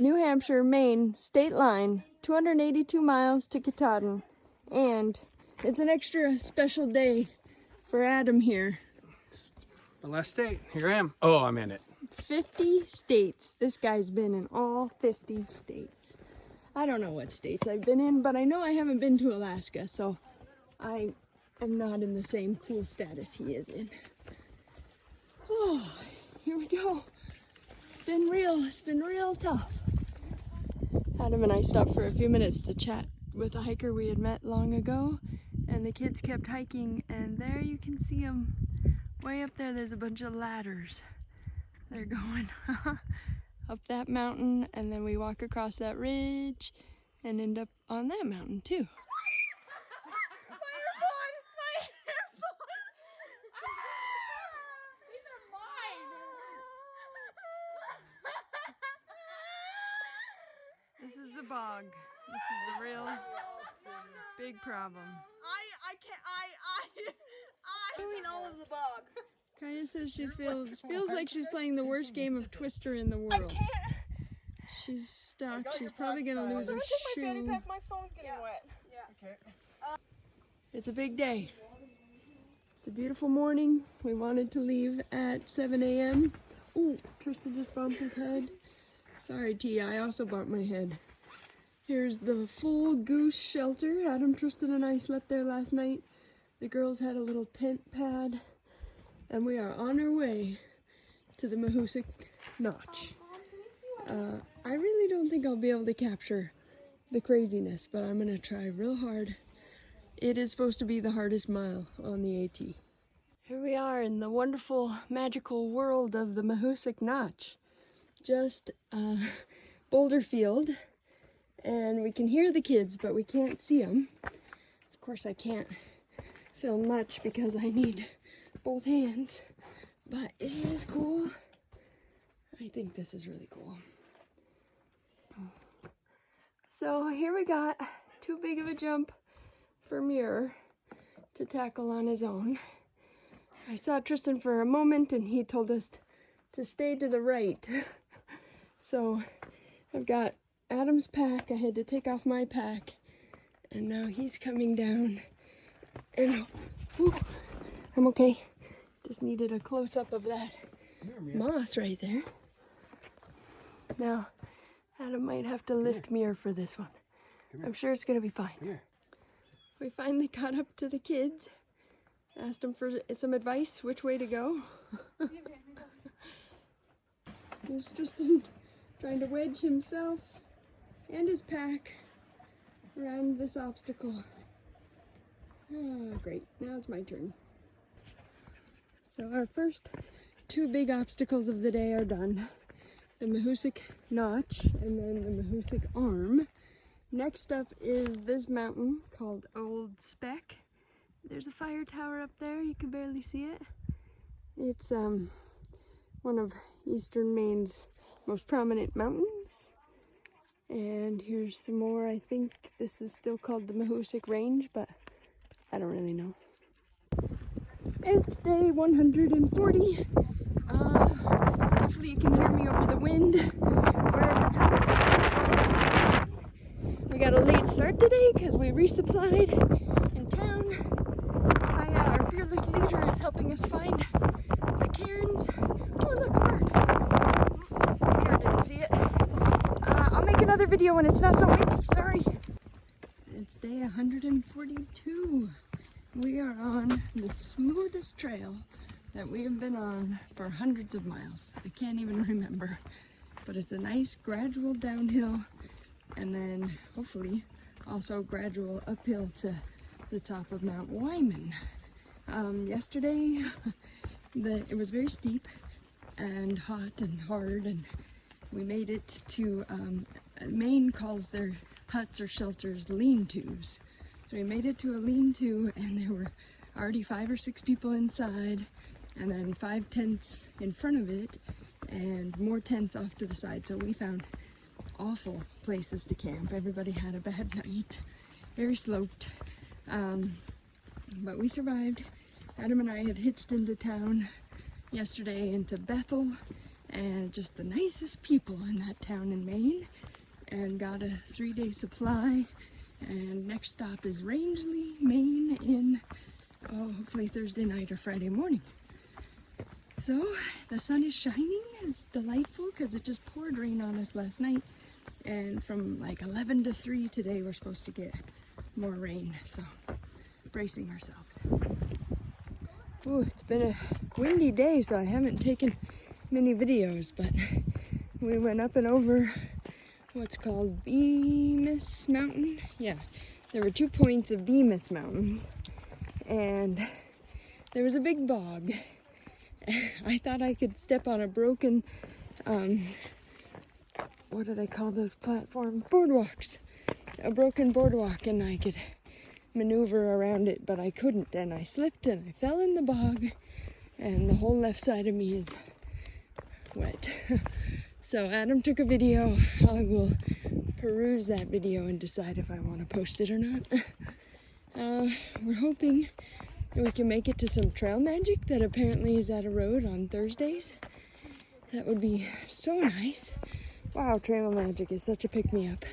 New Hampshire, Maine, state line, 282 miles to Katahdin. And it's an extra special day for Adam here. The last state. Here I am. Oh, I'm in it. 50 states. This guy's been in all 50 states. I don't know what states I've been in, but I know I haven't been to Alaska, so I am not in the same cool status he is in. Oh, here we go. It's been real tough. Adam and I stopped for a few minutes to chat with a hiker we had met long ago, and the kids kept hiking, and there you can see them. Way up there, there's a bunch of ladders. They're going up that mountain, and then we walk across that ridge and end up on that mountain too. This is a bog. This is a real big problem. I'm doing all of the bog. Kaya says she feels like she's playing the worst game of Twister in the world. She's stuck. She's probably gonna lose her shoe. My phone's getting wet. Yeah. Okay. It's a big day. It's a beautiful morning. We wanted to leave at 7 a.m. Ooh, Tristan just bumped his head. Sorry, T, I also bumped my head. Here's the full goose shelter. Adam, Tristan, and I slept there last night. The girls had a little tent pad. And we are on our way to the Mahoosic Notch. I really don't think I'll be able to capture the craziness, but I'm gonna try real hard. It is supposed to be the hardest mile on the AT. Here we are in the wonderful, magical world of the Mahoosic Notch. Just boulder field, and we can hear the kids, but we can't see them. Of course, I can't film much because I need both hands, but isn't this cool? I think this is really cool. So here we got too big of a jump for Muir to tackle on his own. I saw Tristan for a moment and he told us to stay to the right. So I've got Adam's pack. I had to take off my pack, and now he's coming down, and whew, I'm okay. Just needed a close-up of that moss right there. Now, Adam might have to lift Muir for this one. I'm sure it's gonna be fine. We finally caught up to the kids. Asked them for some advice, which way to go. There's Tristan trying to wedge himself and his pack around this obstacle. Ah, great. Now it's my turn. So our first two big obstacles of the day are done. The Mahoosic Notch and then the Mahoosic Arm. Next up is this mountain called Old Speck. There's a fire tower up there. You can barely see it. It's one of eastern Maine's most prominent mountains. And here's some more. I think this is still called the Mahoosic Range, but I don't really know. It's day 140. Hopefully you can hear me over the wind. We're at the top. We got a late start today because we resupplied in town. Our fearless leader is helping us find the cairns. Oh, look, a bird. Here, didn't see it. I'll make another video when it's not so windy. Sorry. It's day 142. We are on the smoothest trail that we have been on for hundreds of miles. I can't even remember, but it's a nice gradual downhill, and then hopefully also gradual uphill to the top of Mount Wyman. Yesterday it was very steep and hot and hard, and we made it to Maine calls their huts or shelters lean-tos. So we made it to a lean-to, and there were already 5 or 6 people inside, and then 5 tents in front of it, and more tents off to the side. So we found awful places to camp. Everybody had a bad night, very sloped, but we survived. Adam and I had hitched into town yesterday into Bethel, and just the nicest people in that town in Maine, and got a 3-day supply. And next stop is Rangeley, Maine in hopefully Thursday night or Friday morning. So the sun is shining. It's delightful because it just poured rain on us last night, and from like 11 to 3 today we're supposed to get more rain, so bracing ourselves. Oh, it's been a windy day, so I haven't taken many videos, but we went up and over what's called Bemis Mountain. Yeah, there were 2 points of Bemis Mountain, and there was a big bog. I thought I could step on a broken, what do they call those platform? Boardwalks. A broken boardwalk, and I could maneuver around it, but I couldn't, and I slipped and I fell in the bog, and the whole left side of me is wet. So Adam took a video. I will peruse that video and decide if I want to post it or not. We're hoping that we can make it to some trail magic that apparently is at a road on Thursdays. That would be so nice. Wow, trail magic is such a pick-me-up.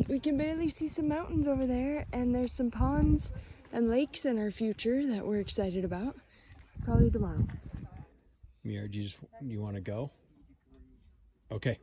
We can barely see some mountains over there, and there's some ponds and lakes in our future that we're excited about. Probably tomorrow. Mira, do you want to go? Okay.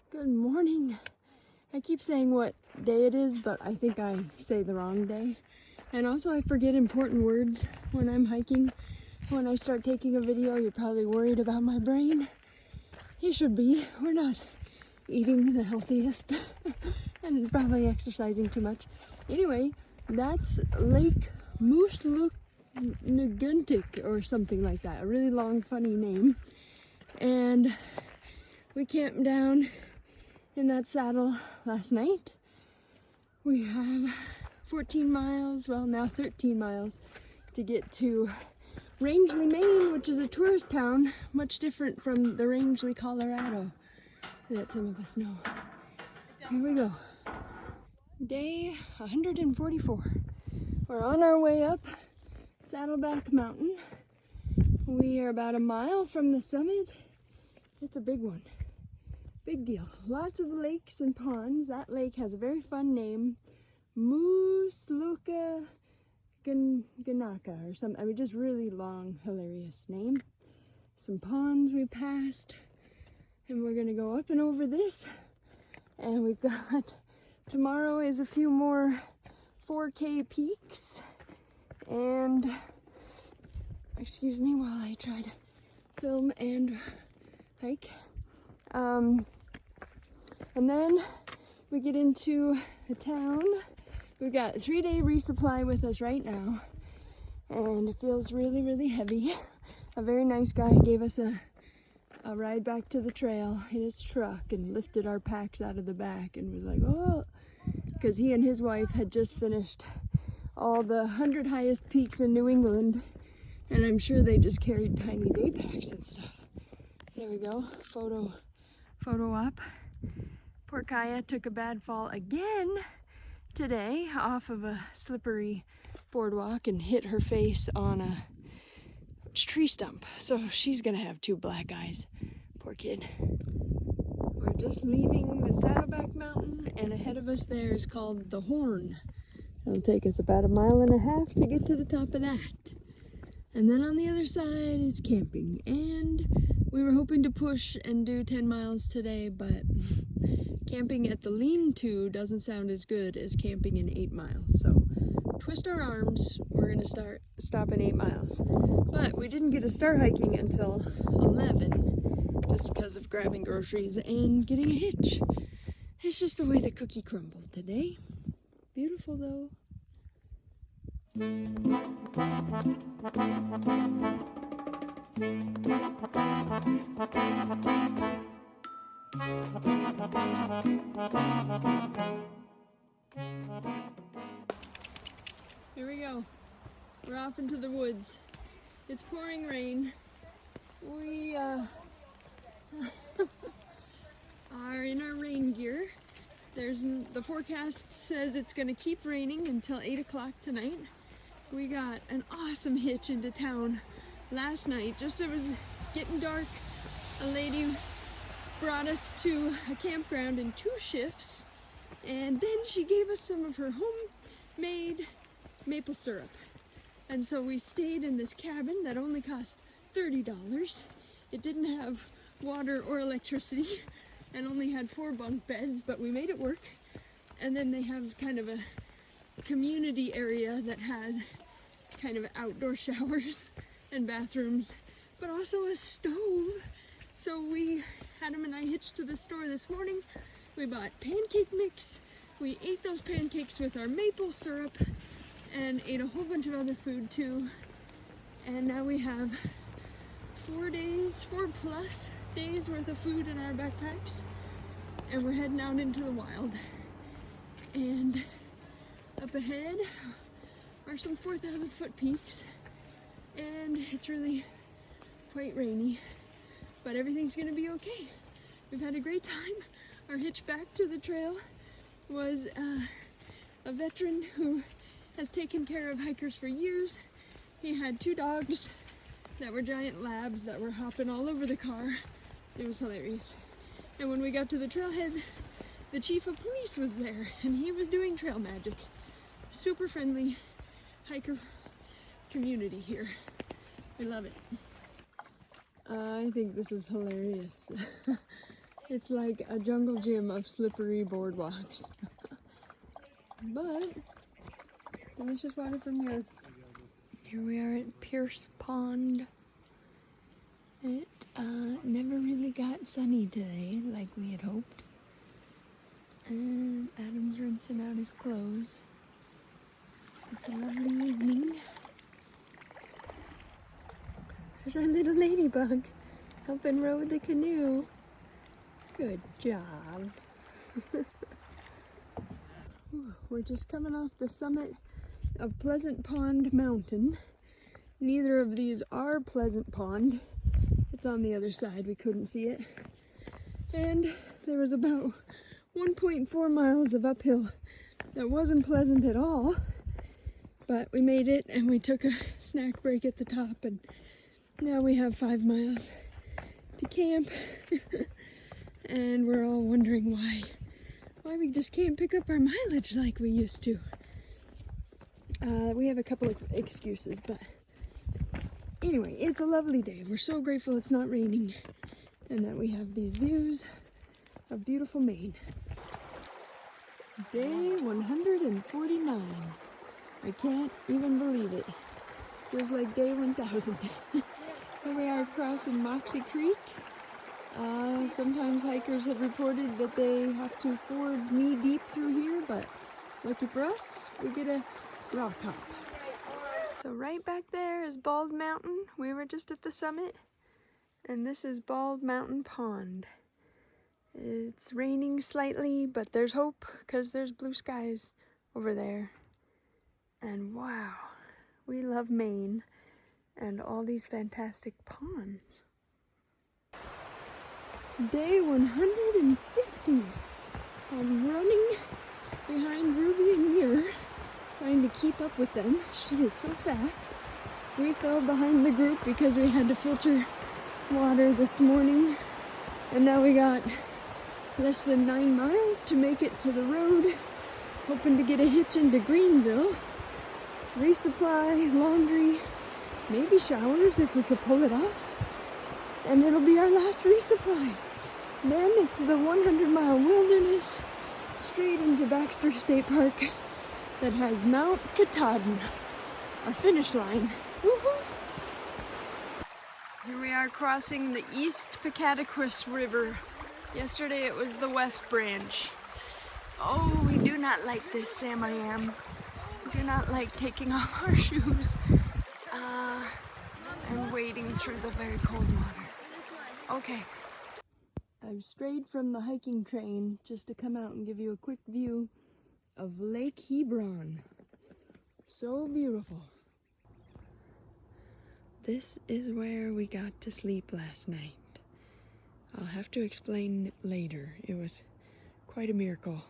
Good morning. I keep saying what day it is, but I think I say the wrong day. And also I forget important words when I'm hiking. When I start taking a video, you're probably worried about my brain. You should be. We're not eating the healthiest and probably exercising too much. Anyway, that's Lake Moosluknaguntik or something like that. A really long, funny name. And we camped down in that saddle last night. We have 14 miles, well now 13 miles to get to Rangeley, Maine, which is a tourist town, much different from the Rangeley, Colorado that some of us know. Here we go. Day 144. We're on our way up Saddleback Mountain. We are about a mile from the summit. It's a big one. Big deal. Lots of lakes and ponds. That lake has a very fun name. Moosluknagunaka or something. I mean, just really long, hilarious name. Some ponds we passed. And we're gonna go up and over this. And we've got, tomorrow is a few more 4K peaks. And, excuse me while I try to film and hike. And then we get into the town. We've got a 3-day resupply with us right now, and it feels really, really heavy. A very nice guy gave us a ride back to the trail in his truck and lifted our packs out of the back, and was like, oh, because he and his wife had just finished all the 100 highest peaks in New England, and I'm sure they just carried tiny day packs and stuff. There we go, photo op. Poor Kaya took a bad fall again today off of a slippery boardwalk and hit her face on a tree stump. So she's gonna have 2 black eyes. Poor kid. We're just leaving the Saddleback Mountain, and ahead of us there is called the Horn. It'll take us about 1.5 miles to get to the top of that. And then on the other side is camping, and we were hoping to push and do 10 miles today, but camping at the lean-to doesn't sound as good as camping in 8 miles. So twist our arms, we're gonna stop in 8 miles. But we didn't get to start hiking until 11, just because of grabbing groceries and getting a hitch. It's just the way the cookie crumbled today. Beautiful though. Here we go. We're off into the woods. It's pouring rain. We are in our rain gear. The forecast says it's going to keep raining until 8 o'clock tonight. We got an awesome hitch into town last night. Just as it was getting dark, a lady brought us to a campground in 2 shifts, and then she gave us some of her homemade maple syrup. And so we stayed in this cabin that only cost $30. It didn't have water or electricity and only had 4 bunk beds, but we made it work. And then they have kind of a community area that had kind of outdoor showers and bathrooms, but also a stove. So we, Adam and I, hitched to the store this morning. We bought pancake mix. We ate those pancakes with our maple syrup and ate a whole bunch of other food too. And now we have 4 plus days worth of food in our backpacks, and we're heading out into the wild. And up ahead are some 4,000 foot peaks, and it's really quite rainy, but everything's gonna be okay. We've had a great time. Our hitch back to the trail was a veteran who has taken care of hikers for years. He had 2 dogs that were giant labs that were hopping all over the car. It was hilarious. And when we got to the trailhead, the chief of police was there, and he was doing trail magic. Super friendly hiker community here. I love it. I think this is hilarious. It's like a jungle gym of slippery boardwalks. But delicious water from here. Here we are at Pierce Pond. It never really got sunny today like we had hoped. And Adam's rinsing out his clothes. It's a lovely evening. There's our little ladybug helping row the canoe. Good job. We're just coming off the summit of Pleasant Pond Mountain. Neither of these are Pleasant Pond. It's on the other side, we couldn't see it. And there was about 1.4 miles of uphill that wasn't pleasant at all. But we made it, and we took a snack break at the top, and now we have 5 miles to camp. And we're all wondering why we just can't pick up our mileage like we used to. We have a couple of excuses, but anyway, it's a lovely day. We're so grateful it's not raining and that we have these views of beautiful Maine. Day 149. I can't even believe it. Feels like day 1000. Here we are crossing Moxie Creek. Sometimes hikers have reported that they have to ford knee deep through here, but lucky for us, we get a rock hop. So right back there is Bald Mountain. We were just at the summit, and this is Bald Mountain Pond. It's raining slightly, but there's hope because there's blue skies over there. And wow, we love Maine and all these fantastic ponds. Day 150. I'm running behind Ruby and Muir, trying to keep up with them. She is so fast. We fell behind the group because we had to filter water this morning, and now we got less than 9 miles to make it to the road, hoping to get a hitch into Greenville, resupply, laundry, maybe showers if we could pull it off, and it'll be our last resupply. Then it's the 100-mile wilderness straight into Baxter State Park that has Mount Katahdin, our finish line. Woohoo! Here we are crossing the East Pecataquis River. Yesterday it was the West Branch. Oh, we do not like this, Sam I am. We do not like taking off our shoes and wading through the very cold water. Okay. I've strayed from the hiking train just to come out and give you a quick view of Lake Hebron. So beautiful. This is where we got to sleep last night. I'll have to explain later. It was quite a miracle.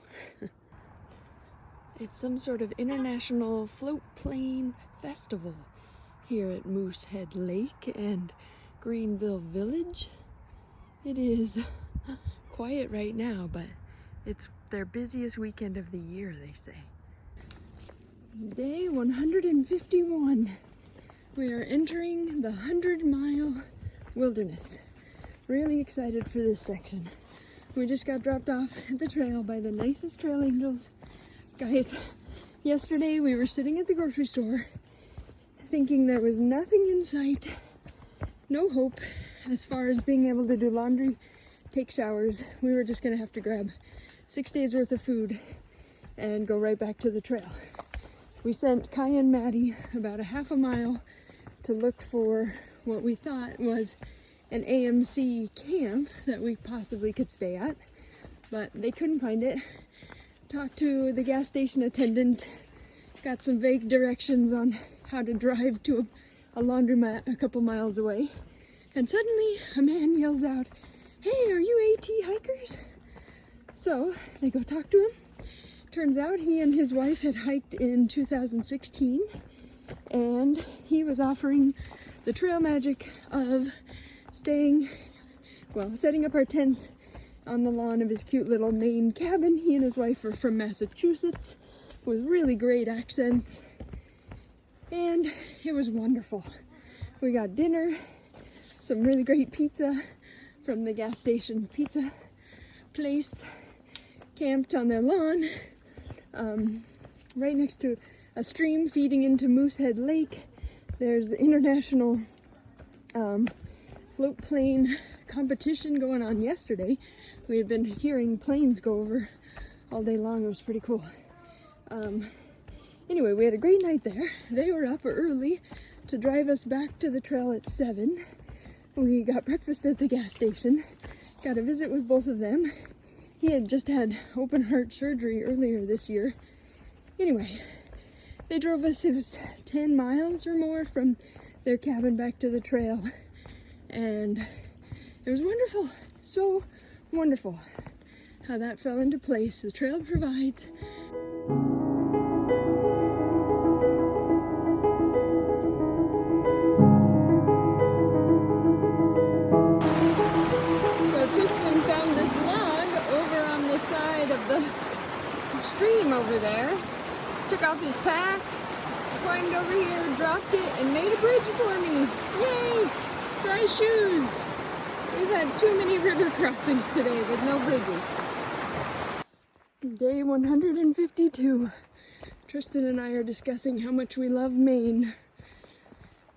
It's some sort of international float plane festival here at Moosehead Lake and Greenville Village. It is quiet right now, but it's their busiest weekend of the year, they say. Day 151. We are entering the 100-mile wilderness. Really excited for this section. We just got dropped off at the trail by the nicest trail angels. Guys, yesterday we were sitting at the grocery store thinking there was nothing in sight, no hope as far as being able to do laundry, take showers. We were just gonna have to grab 6 days worth of food and go right back to the trail. We sent Kai and Maddie about a half a mile to look for what we thought was an AMC camp that we possibly could stay at, but they couldn't find it. Talked to the gas station attendant, got some vague directions on how to drive to a laundromat a couple miles away, and suddenly a man yells out, "Hey, are you AT hikers?" So they go talk to him. Turns out he and his wife had hiked in 2016, and he was offering the trail magic of setting up our tents on the lawn of his cute little Maine cabin. He and his wife are from Massachusetts with really great accents, and it was wonderful. We got dinner, some really great pizza from the gas station pizza place, camped on their lawn, right next to a stream feeding into Moosehead Lake. There's the international float plane competition going on yesterday. We had been hearing planes go over all day long. It was pretty cool. Anyway, we had a great night there. They were up early to drive us back to the trail at 7. We got breakfast at the gas station, got a visit with both of them. He had just had open heart surgery earlier this year. Anyway, they drove us, it was 10 miles or more from their cabin back to the trail. And it was wonderful, so wonderful how that fell into place. The trail provides. So Tristan found this log over on the side of the stream over there, took off his pack, climbed over here, dropped it, and made a bridge for me. Yay! Dry shoes! We've had too many river crossings today with no bridges. Day 152. Tristan and I are discussing how much we love Maine.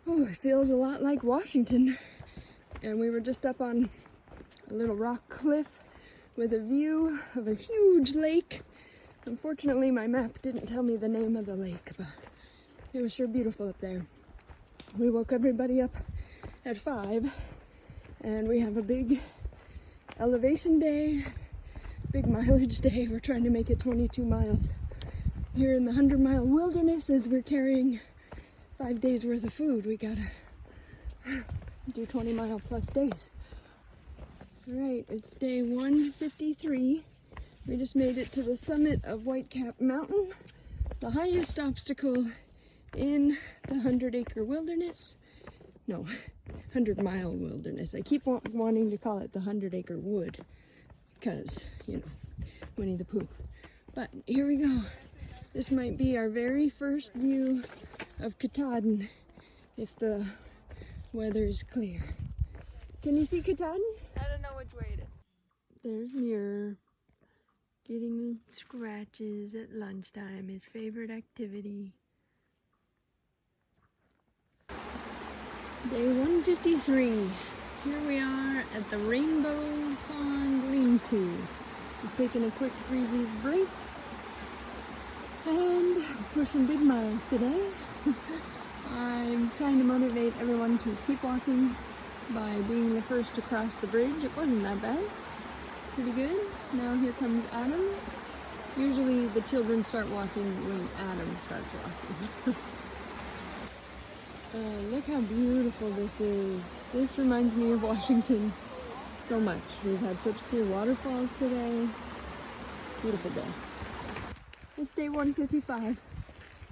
Oh, it feels a lot like Washington. And we were just up on a little rock cliff with a view of a huge lake. Unfortunately, my map didn't tell me the name of the lake, but it was sure beautiful up there. We woke everybody up at 5, and we have a big elevation day, big mileage day. We're trying to make it 22 miles here in the 100-mile wilderness. As we're carrying 5 days worth of food, we gotta do 20-mile plus days. All right, it's day 153. We just made it to the summit of Whitecap Mountain, the highest obstacle in the 100-acre wilderness. No, 100-mile wilderness. I keep wanting to call it the 100-acre wood because, you know, Winnie the Pooh. But here we go. This might be our very first view of Katahdin if the weather is clear. Can you see Katahdin? I don't know which way it is. There's Muir getting scratches at lunchtime, his favorite activity. Day 153. Here we are at the Rainbow Pond Lean-To. Just taking a quick threesies break and pushing big miles today. I'm trying to motivate everyone to keep walking by being the first to cross the bridge. It wasn't that bad. Pretty good. Now here comes Adam. Usually the children start walking when Adam starts walking. Look how beautiful this is. This reminds me of Washington so much. We've had such cool waterfalls today. Beautiful day. It's day 155.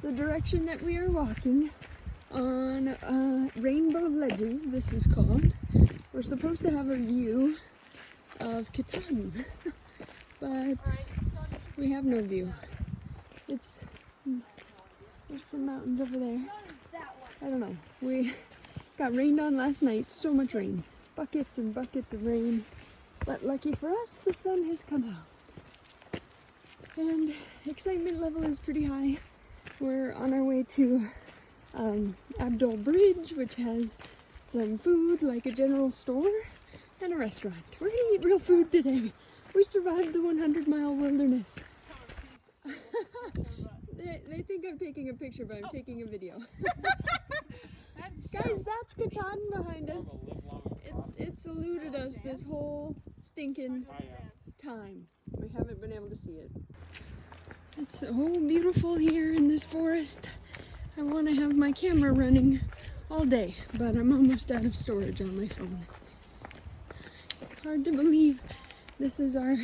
The direction that we are walking on Rainbow Ledges, this is called. We're supposed to have a view of Katahdin, but we have no view. There's some mountains over there. I don't know. We got rained on last night, so much rain. Buckets and buckets of rain. But lucky for us, the sun has come out. And excitement level is pretty high. We're on our way to Abdul Bridge, which has some food like a general store and a restaurant. We're gonna eat real food today. We survived the 100-mile wilderness. They think I'm taking a picture, but I'm taking a video. Guys, that's Katahdin behind us. It's eluded us this whole stinking time. We haven't been able to see it. It's so beautiful here in this forest. I want to have my camera running all day, but I'm almost out of storage on my phone. Hard to believe this is our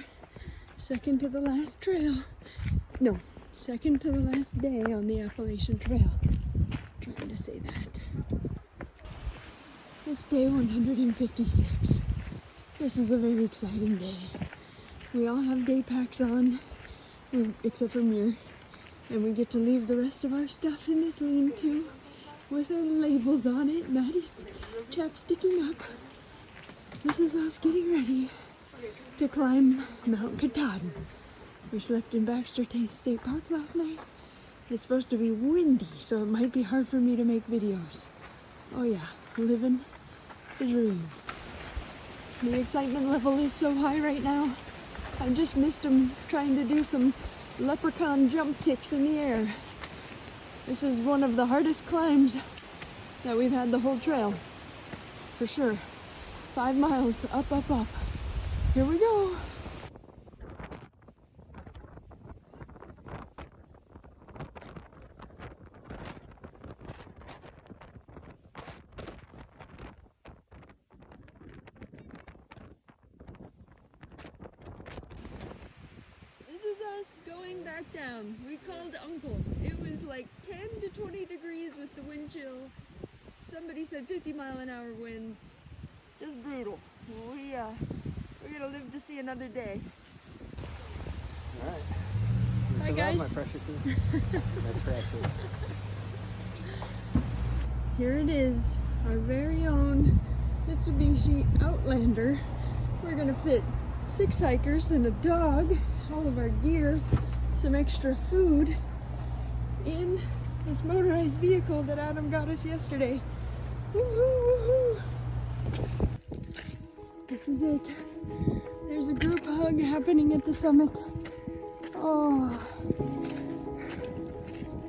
second to the last trail. No, second to the last day on the Appalachian Trail. I'm trying to say that. It's day 156. This is a very exciting day. We all have day packs on, except for Muir, and we get to leave the rest of our stuff in this lean-to with our labels on it. Maddie's chapsticking up. This is us getting ready to climb Mount Katahdin. We slept in Baxter State Park last night. It's supposed to be windy, so it might be hard for me to make videos. Oh yeah, living the dream. The excitement level is so high right now. I just missed him trying to do some leprechaun jump kicks in the air. This is one of the hardest climbs that we've had the whole trail, for sure. 5 miles up, up, up. Here we go. Going back down. We called Uncle. It was like 10 to 20 degrees with the wind chill. Somebody said 50-mile-an-hour winds. Just brutal. We're gonna live to see another day. All right. Bye, guys. My preciouses. My precious. Here it is, our very own Mitsubishi Outlander. We're gonna fit 6 hikers and a dog, all of our gear, some extra food in this motorized vehicle that Adam got us yesterday. Woohoo, woohoo! This is it. There's a group hug happening at the summit. Oh,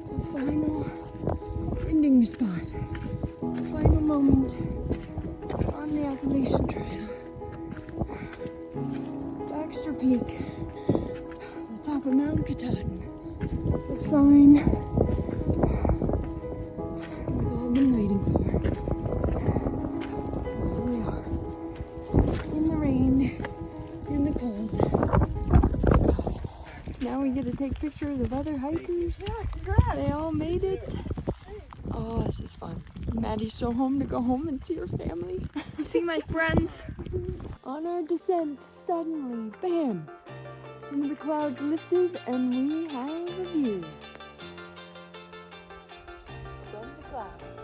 the final ending spot, the final moment on the Appalachian Trail. Baxter Peak, the top of Mount Katahdin, the sign we've all been waiting for. Here we are, in the rain, in the cold. Katahdin. Now we get to take pictures of other hikers. Yeah, congrats. They all made it. Oh, this is fun. Maddie's so home to go home and see her family. See my friends. On our descent, suddenly, bam! Some of the clouds lifted and we have a view above the clouds.